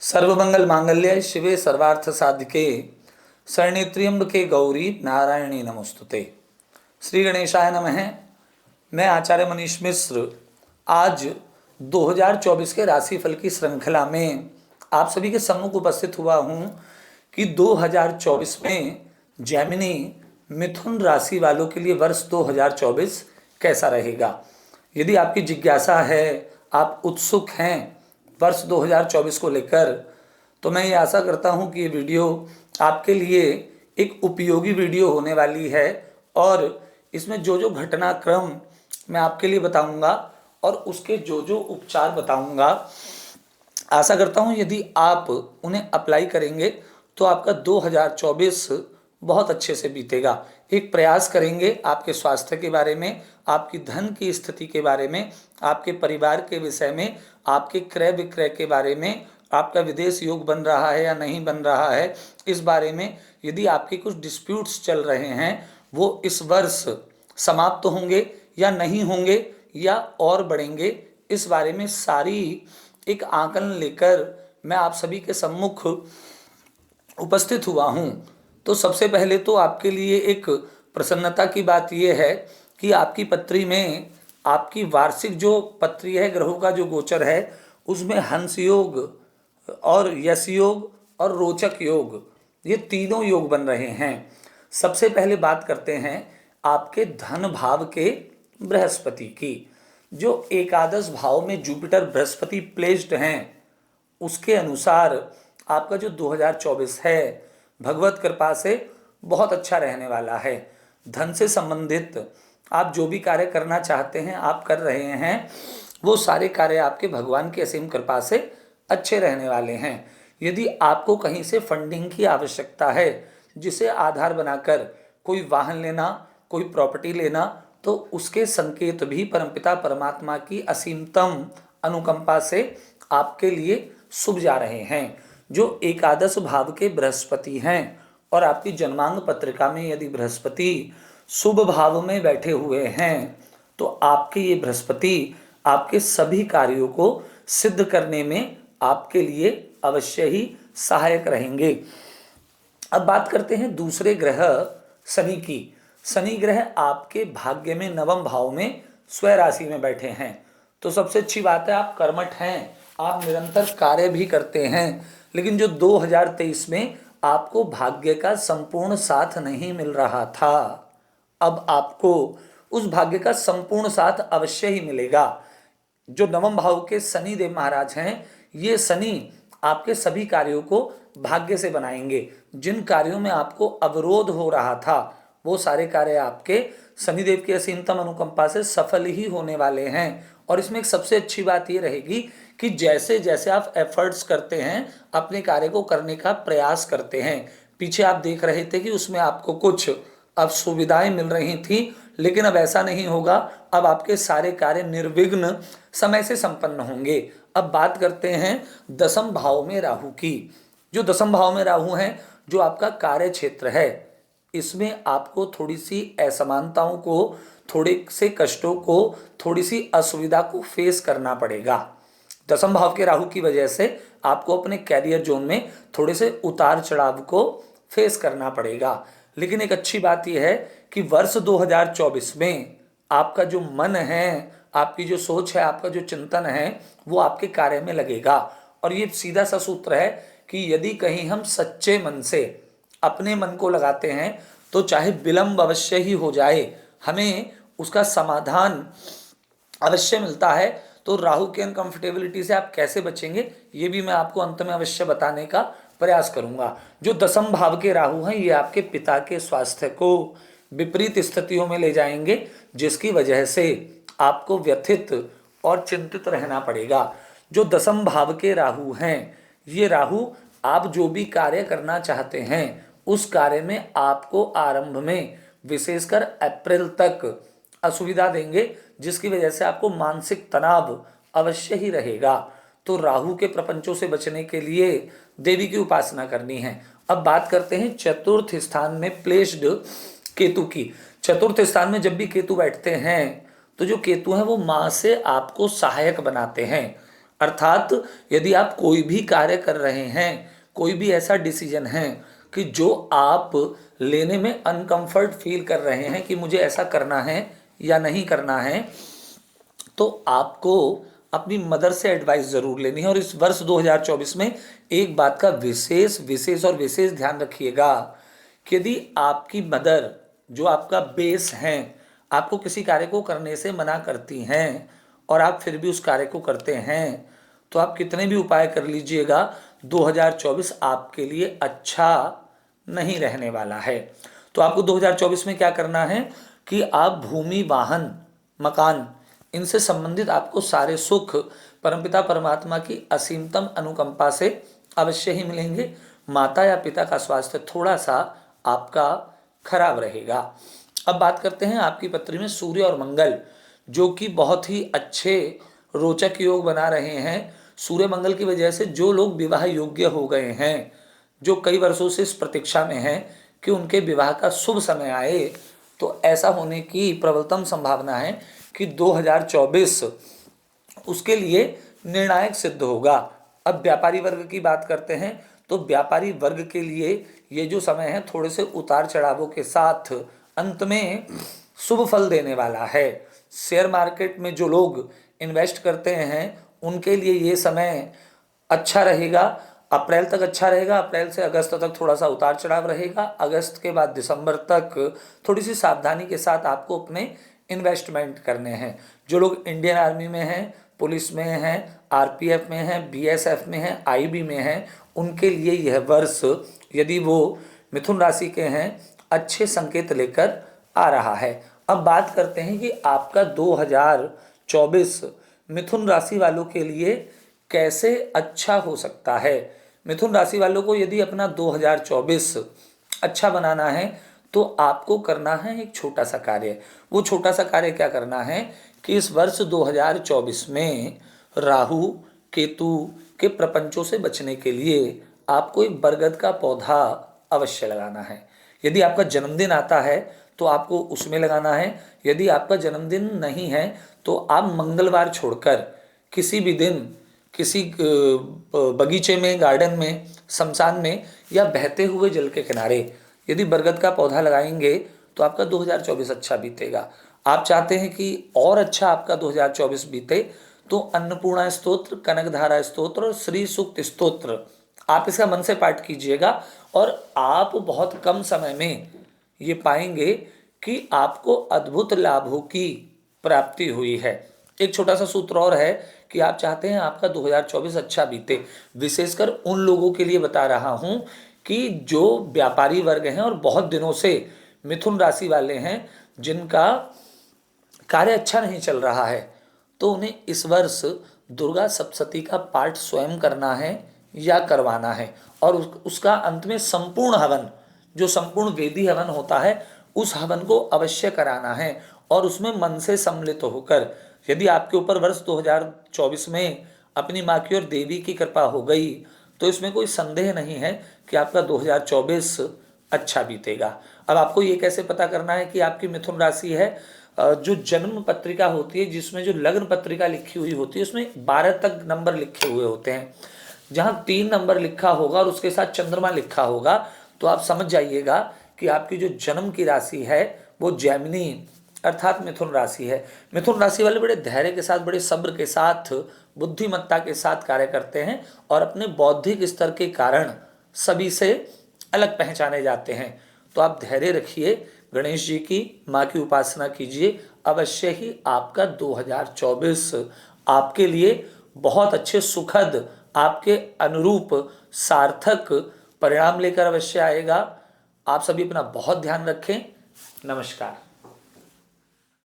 सर्वमंगल मांगल्य शिवे सर्वार्थ साधिके शरण्ये त्र्यंबके गौरी नारायणी नमोस्तुते। श्री गणेशाय नमः। मैं आचार्य मनीष मिश्र आज 2024 के राशिफल की श्रृंखला में आप सभी के सम्मुख उपस्थित हुआ हूँ कि 2024 में जैमिनी मिथुन राशि वालों के लिए वर्ष 2024 कैसा रहेगा। यदि आपकी जिज्ञासा है, आप उत्सुक हैं वर्ष 2024 को लेकर, तो मैं ये आशा करता हूँ कि ये वीडियो आपके लिए एक उपयोगी वीडियो होने वाली है और इसमें जो जो घटनाक्रम मैं आपके लिए बताऊंगा और उसके जो जो उपचार बताऊंगा, आशा करता हूँ यदि आप उन्हें अप्लाई करेंगे तो आपका 2024 बहुत अच्छे से बीतेगा। एक प्रयास करेंगे आपके स्वास्थ्य के बारे में, आपकी धन की स्थिति के बारे में, आपके परिवार के विषय में, आपके क्रय विक्रय के बारे में, आपका विदेश योग बन रहा है या नहीं बन रहा है, इस बारे में। यदि आपके कुछ डिस्प्यूट्स चल रहे हैं वो इस वर्ष समाप्त होंगे या नहीं होंगे या और बढ़ेंगे, इस बारे में सारी एक आकलन लेकर मैं आप सभी के सम्मुख उपस्थित हुआ हूँ। तो सबसे पहले तो आपके लिए एक प्रसन्नता की बात यह है कि आपकी पत्री में आपकी वार्षिक जो पत्री है, ग्रहों का जो गोचर है, उसमें हंस योग और यश योग और रोचक योग, ये तीनों योग बन रहे हैं। सबसे पहले बात करते हैं आपके धन भाव के बृहस्पति की। जो एकादश भाव में जुपिटर बृहस्पति प्लेस्ड हैं, उसके अनुसार आपका जो 2024 है भगवत कृपा से बहुत अच्छा रहने वाला है। धन से संबंधित आप जो भी कार्य करना चाहते हैं, आप कर रहे हैं, वो सारे कार्य आपके भगवान की असीम कृपा से अच्छे रहने वाले हैं। यदि आपको कहीं से फंडिंग की आवश्यकता है, जिसे आधार बनाकर कोई वाहन लेना, कोई प्रॉपर्टी लेना, तो उसके संकेत भी परमपिता परमात्मा की असीमतम अनुकंपा से आपके लिए शुभ जा रहे हैं। जो एकादश भाव के बृहस्पति हैं और आपकी जन्मांग पत्रिका में यदि बृहस्पति शुभ भाव में बैठे हुए हैं, तो आपके ये बृहस्पति आपके सभी कार्यों को सिद्ध करने में आपके लिए अवश्य ही सहायक रहेंगे। अब बात करते हैं दूसरे ग्रह शनि की। शनि ग्रह आपके भाग्य में नवम भाव में स्वयं राशि में बैठे हैं, तो सबसे अच्छी बात है, आप कर्मठ हैं, आप निरंतर कार्य भी करते हैं। लेकिन जो 2023 में आपको भाग्य का संपूर्ण साथ नहीं मिल रहा था, अब आपको उस भाग्य का संपूर्ण साथ अवश्य ही मिलेगा। जो नवम भाव के शनि देव महाराज हैं, ये शनि आपके सभी कार्यों को भाग्य से बनाएंगे। जिन कार्यों में आपको अवरोध हो रहा था, वो सारे कार्य आपके शनिदेव की असीमतम अनुकंपा से सफल ही होने वाले हैं। और इसमें एक सबसे अच्छी बात ये रहेगी कि जैसे जैसे आप एफर्ट्स करते हैं, अपने कार्य को करने का प्रयास करते हैं, पीछे आप देख रहे थे कि उसमें आपको कुछ असुविधाएं मिल रही थी, लेकिन अब ऐसा नहीं होगा। अब आपके सारे कार्य निर्विघ्न समय से संपन्न होंगे। अब बात करते हैं दसम भाव में राहु की। जो दसम भाव में राहु हैं, जो आपका कार्य क्षेत्र है, इसमें आपको थोड़ी सी असमानताओं को, थोड़े से कष्टों को, थोड़ी सी असुविधा को फेस करना पड़ेगा। दसम भाव के राहु की वजह से आपको अपने कैरियर जोन में थोड़े से उतार चढ़ाव को फेस करना पड़ेगा। लेकिन एक अच्छी बात यह है कि वर्ष 2024 में आपका जो मन है, आपकी जो सोच है, आपका जो चिंतन है, वो आपके कार्य में लगेगा। और ये सीधा सा सूत्र है कि यदि कहीं हम सच्चे मन से अपने मन को लगाते हैं, तो चाहे विलंब अवश्य ही हो जाए, हमें उसका समाधान अवश्य मिलता है। तो राहु के अनकंफर्टेबिलिटी से आप कैसे बचेंगे, ये भी मैं आपको अंत में अवश्य बताने का प्रयास करूंगा। जो दसम भाव के राहु हैं, ये आपके पिता के स्वास्थ्य को विपरीत स्थितियों में ले जाएंगे, जिसकी वजह से आपको व्यथित और चिंतित रहना पड़ेगा। जो दसम भाव के राहु हैं, ये राहु आप जो भी कार्य करना चाहते हैं, उस कार्य में आपको आरंभ में विशेषकर अप्रैल तक असुविधा देंगे, जिसकी वजह से आपको मानसिक तनाव अवश्य ही रहेगा। तो राहु के प्रपंचों से बचने के लिए देवी की उपासना करनी है। अब बात करते हैं चतुर्थ स्थान में प्लेस्ड केतु की। चतुर्थ स्थान में जब भी केतु बैठते हैं, तो जो केतु हैं वो माँ से आपको सहायक बनाते हैं, अर्थात यदि आप कोई भी कार्य कर रहे हैं, कोई भी ऐसा डिसीजन है कि जो आप लेने में अनकंफर्ट फील कर रहे हैं कि मुझे ऐसा करना है या नहीं करना है, तो आपको अपनी मदर से एडवाइस जरूर लेनी है। और इस वर्ष 2024 में एक बात का विशेष विशेष और विशेष ध्यान रखिएगा कि यदि आपकी मदर, जो आपका बेस है, आपको किसी कार्य को करने से मना करती हैं और आप फिर भी उस कार्य को करते हैं, तो आप कितने भी उपाय कर लीजिएगा, 2024 आपके लिए अच्छा नहीं रहने वाला है। तो आपको 2024 में क्या करना है कि आप भूमि, वाहन, मकान, इनसे संबंधित आपको सारे सुख परमपिता परमात्मा की असीमतम अनुकंपा से अवश्य ही मिलेंगे। माता या पिता का स्वास्थ्य थोड़ा सा आपका खराब रहेगा। अब बात करते हैं आपकी पत्री में सूर्य और मंगल, जो कि बहुत ही अच्छे रोचक योग बना रहे हैं। सूर्य मंगल की वजह से जो लोग विवाह योग्य हो गए हैं, जो कई वर्षों से इस प्रतीक्षा में हैं कि उनके विवाह का शुभ समय आए, तो ऐसा होने की प्रबलतम संभावना है कि 2024 उसके लिए निर्णायक सिद्ध होगा। अब व्यापारी वर्ग की बात करते हैं, तो व्यापारी वर्ग के लिए ये जो समय है थोड़े से उतार चढ़ावों के साथ अंत में शुभ फल देने वाला है। शेयर मार्केट में जो लोग इन्वेस्ट करते हैं उनके लिए ये समय अच्छा रहेगा। अप्रैल तक अच्छा रहेगा, अप्रैल से अगस्त तक थोड़ा सा उतार चढ़ाव रहेगा, अगस्त के बाद दिसंबर तक थोड़ी सी सावधानी के साथ आपको अपने इन्वेस्टमेंट करने हैं। जो लोग इंडियन आर्मी में हैं, पुलिस में हैं, आरपीएफ में हैं, बीएसएफ में हैं, आईबी में हैं, उनके लिए यह वर्ष, यदि वो मिथुन राशि के हैं, अच्छे संकेत लेकर आ रहा है। अब बात करते हैं कि आपका 2024 मिथुन राशि वालों के लिए कैसे अच्छा हो सकता है। मिथुन राशि वालों को यदि अपना 2024 अच्छा बनाना है तो आपको करना है एक छोटा सा कार्य। वो छोटा सा कार्य क्या करना है कि इस वर्ष 2024 में राहु केतु के प्रपंचों से बचने के लिए आपको एक बरगद का पौधा अवश्य लगाना है। यदि आपका जन्मदिन आता है तो आपको उसमें लगाना है। यदि आपका जन्मदिन नहीं है तो आप मंगलवार छोड़कर किसी भी दिन किसी बगीचे में, गार्डन में, शमशान में या बहते हुए जल के किनारे यदि बरगद का पौधा लगाएंगे तो आपका 2024 अच्छा बीतेगा। आप चाहते हैं कि और अच्छा आपका 2024 बीते तो अन्नपूर्णा स्तोत्र, कनकधारा स्तोत्र और श्री सूक्त स्तोत्र आप इसका मन से पाठ कीजिएगा और आप बहुत कम समय में ये पाएंगे कि आपको अद्भुत लाभों की प्राप्ति हुई है। एक छोटा सा सूत्र और है कि आप चाहते हैं आपका 2024 अच्छा बीते। विशेषकर उन लोगों के लिए बता रहा हूं कि जो व्यापारी वर्ग हैं और बहुत दिनों से मिथुन राशि वाले हैं जिनका कार्य अच्छा नहीं चल रहा है, तो उन्हें इस वर्ष दुर्गा सप्तशती का पाठ स्वयं करना है या करवाना है। और उसका अंत में संपूर्ण हवन, जो संपूर्ण वेदी हवन होता है, उस हवन को अवश्य कराना है और उसमें मन से सम्मिलित होकर, यदि आपके ऊपर वर्ष 2024 में अपनी माँ की और देवी की कृपा हो गई तो इसमें कोई संदेह नहीं है कि आपका 2024 अच्छा बीतेगा। अब आपको ये कैसे पता करना है कि आपकी मिथुन राशि है। जो जन्म पत्रिका होती है, जिसमें जो लग्न पत्रिका लिखी हुई होती है, उसमें 12 तक नंबर लिखे हुए होते हैं। जहाँ 3 नंबर लिखा होगा और उसके साथ चंद्रमा लिखा होगा तो आप समझ जाइएगा कि आपकी जो जन्म की राशि है वो जैमिनी अर्थात मिथुन राशि है। मिथुन राशि वाले बड़े धैर्य के साथ, बड़े सब्र के साथ, बुद्धिमत्ता के साथ कार्य करते हैं और अपने बौद्धिक स्तर के कारण सभी से अलग पहचाने जाते हैं। तो आप धैर्य रखिए, गणेश जी की, माँ की उपासना कीजिए, अवश्य ही आपका 2024 आपके लिए बहुत अच्छे, सुखद, आपके अनुरूप सार्थक परिणाम लेकर अवश्य आएगा। आप सभी अपना बहुत ध्यान रखें। नमस्कार।